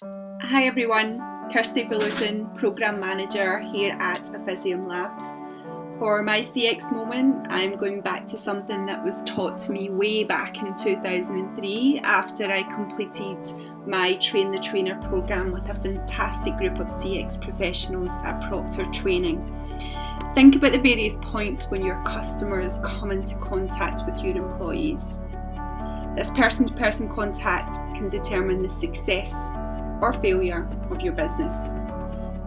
Hi everyone, Kirsty Fullarton, Programme Manager here at Officium Labs. For my CX moment, I'm going back to something that was taught to me way back in 2003 after I completed my Train the Trainer programme with a fantastic group of CX professionals at Proctor Training. Think about the various points when your customers come into contact with your employees. This person-to-person contact can determine the success or failure of your business.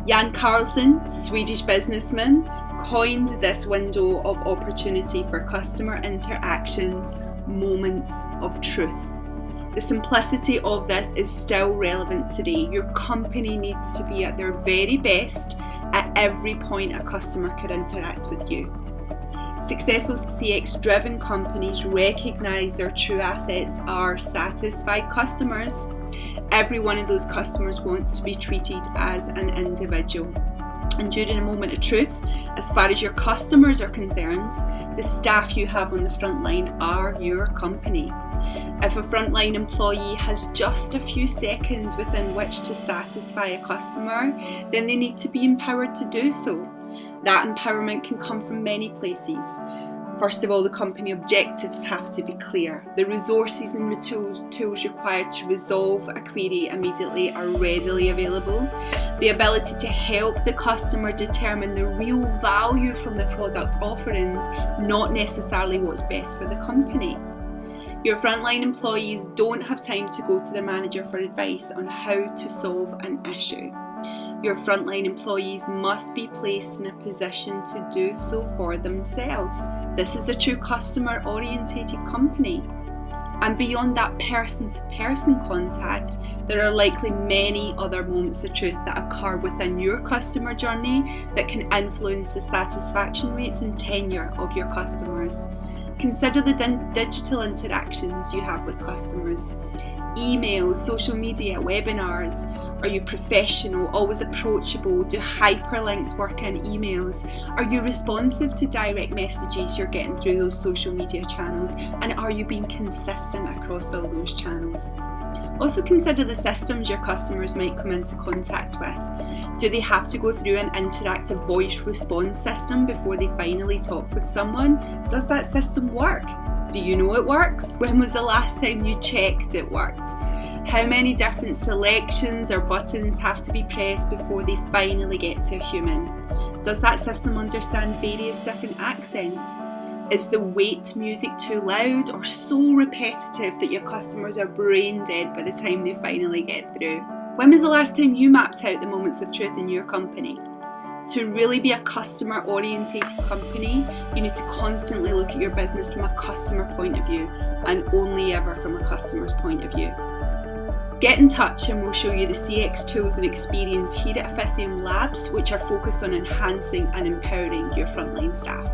Jan Carlson, Swedish businessman, coined this window of opportunity for customer interactions, moments of truth. The simplicity of this is still relevant today. Your company needs to be at their very best at every point a customer could interact with you. Successful CX-driven companies recognise their true assets are satisfied customers. Every one of those customers wants to be treated as an individual. And during a moment of truth, as far as your customers are concerned, the staff you have on the front line are your company. If a frontline employee has just a few seconds within which to satisfy a customer, then they need to be empowered to do so. That empowerment can come from many places. First of all, the company objectives have to be clear. The resources and tools required to resolve a query immediately are readily available. The ability to help the customer determine the real value from the product offerings, not necessarily what's best for the company. Your frontline employees don't have time to go to their manager for advice on how to solve an issue. Your frontline employees must be placed in a position to do so for themselves. This is a true customer-orientated company. And beyond that person-to-person contact, there are likely many other moments of truth that occur within your customer journey that can influence the satisfaction rates and tenure of your customers. Consider the digital interactions you have with customers. Emails, social media, webinars. Are you professional, always approachable? Do hyperlinks work in emails? Are you responsive to direct messages you're getting through those social media channels? And are you being consistent across all those channels? Also consider the systems your customers might come into contact with. Do they have to go through an interactive voice response system before they finally talk with someone? Does that system work? Do you know it works? When was the last time you checked it worked? How many different selections or buttons have to be pressed before they finally get to a human? Does that system understand various different accents? Is the wait music too loud or so repetitive that your customers are brain dead by the time they finally get through? When was the last time you mapped out the moments of truth in your company? To really be a customer-orientated company, you need to constantly look at your business from a customer point of view and only ever from a customer's point of view. Get in touch and we'll show you the CX tools and experience here at Officium Labs, which are focused on enhancing and empowering your frontline staff.